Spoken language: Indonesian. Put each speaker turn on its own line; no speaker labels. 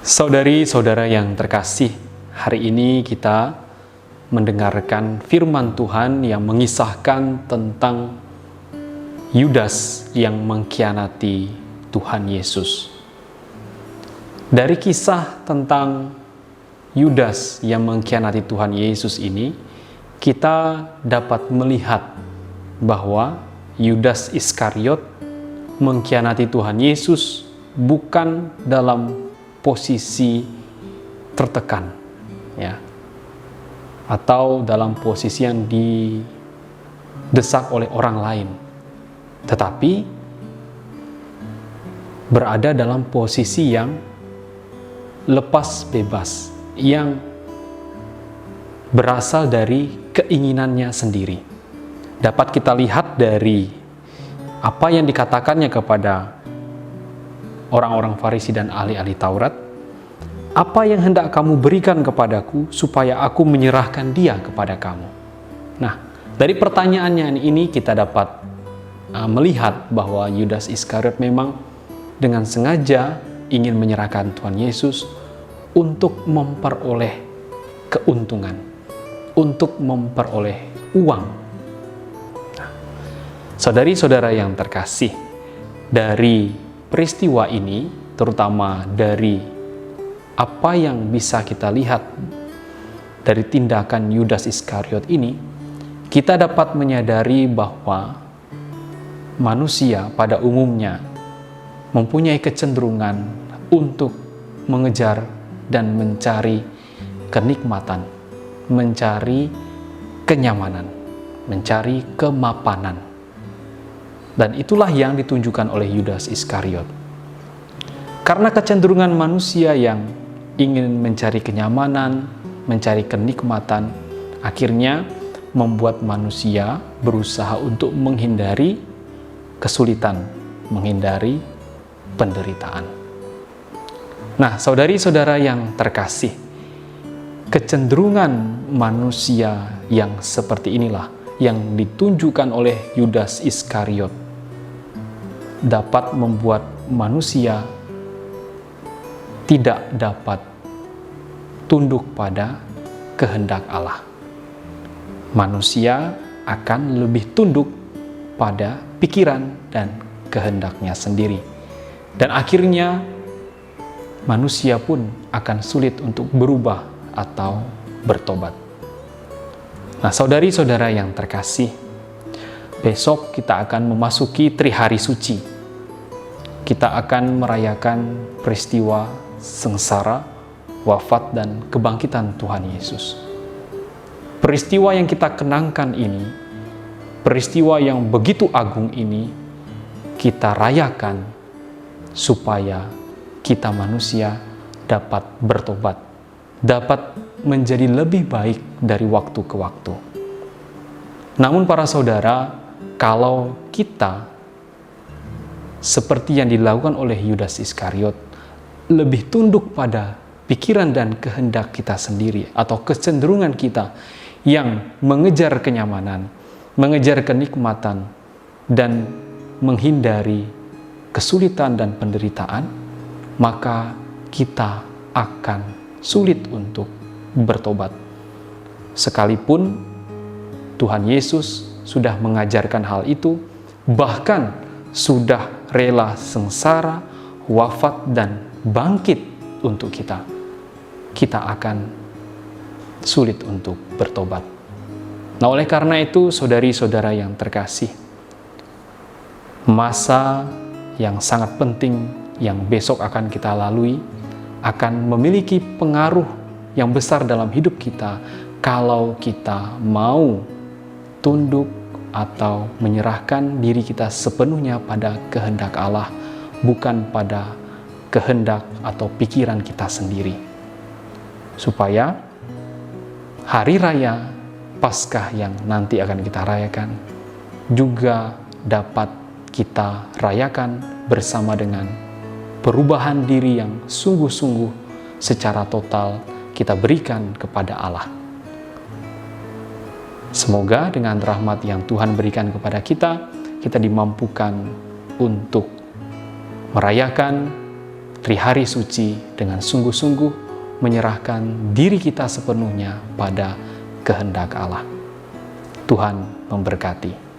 Saudari-saudara yang terkasih, hari ini kita mendengarkan firman Tuhan yang mengisahkan tentang Yudas yang mengkhianati Tuhan Yesus. Dari kisah tentang Yudas yang mengkhianati Tuhan Yesus ini, kita dapat melihat bahwa Yudas Iskariot mengkhianati Tuhan Yesus bukan dalam posisi tertekan, ya, atau dalam posisi yang didesak oleh orang lain, tetapi berada dalam posisi yang lepas bebas, yang berasal dari keinginannya sendiri. Dapat kita lihat dari apa yang dikatakannya kepada orang-orang Farisi dan ahli-ahli Taurat. Apa yang hendak kamu berikan kepadaku supaya aku menyerahkan dia kepada kamu? Nah, dari pertanyaannya ini kita dapat melihat bahwa Yudas Iskariot memang dengan sengaja ingin menyerahkan Tuhan Yesus untuk memperoleh keuntungan, untuk memperoleh uang. Nah, saudari-saudara yang terkasih, dari peristiwa ini, terutama dari apa yang bisa kita lihat dari tindakan Yudas Iskariot ini, kita dapat menyadari bahwa manusia pada umumnya mempunyai kecenderungan untuk mengejar dan mencari kenikmatan, mencari kenyamanan, mencari kemapanan. Dan itulah yang ditunjukkan oleh Yudas Iskariot. Karena kecenderungan manusia yang ingin mencari kenyamanan, mencari kenikmatan, akhirnya membuat manusia berusaha untuk menghindari kesulitan, menghindari penderitaan. Nah, saudari-saudara yang terkasih, kecenderungan manusia yang seperti inilah yang ditunjukkan oleh Yudas Iskariot dapat membuat manusia tidak dapat tunduk pada kehendak Allah. Manusia akan lebih tunduk pada pikiran dan kehendaknya sendiri. Dan akhirnya manusia pun akan sulit untuk berubah atau bertobat. Nah, saudari-saudara yang terkasih, besok kita akan memasuki Trihari Suci. Kita akan merayakan peristiwa sengsara, wafat, dan kebangkitan Tuhan Yesus. Peristiwa yang kita kenangkan ini, peristiwa yang begitu agung ini, kita rayakan supaya kita manusia dapat bertobat, dapat menjadi lebih baik dari waktu ke waktu. Namun para saudara, kalau kita seperti yang dilakukan oleh Yudas Iskariot, lebih tunduk pada pikiran dan kehendak kita sendiri atau kecenderungan kita yang mengejar kenyamanan, mengejar kenikmatan, dan menghindari kesulitan dan penderitaan, maka kita akan sulit untuk bertobat. Sekalipun Tuhan Yesus sudah mengajarkan hal itu, bahkan sudah rela sengsara, wafat, dan bangkit untuk kita, kita akan sulit untuk bertobat. Nah, oleh karena itu, saudari-saudara yang terkasih, masa yang sangat penting yang besok akan kita lalui akan memiliki pengaruh yang besar dalam hidup kita kalau kita mau tunduk atau menyerahkan diri kita sepenuhnya pada kehendak Allah, bukan pada kehendak atau pikiran kita sendiri. Supaya hari raya Paskah yang nanti akan kita rayakan juga dapat kita rayakan bersama dengan perubahan diri yang sungguh-sungguh secara total kita berikan kepada Allah. Semoga dengan rahmat yang Tuhan berikan kepada kita, kita dimampukan untuk merayakan Trihari Suci dengan sungguh-sungguh menyerahkan diri kita sepenuhnya pada kehendak Allah. Tuhan memberkati.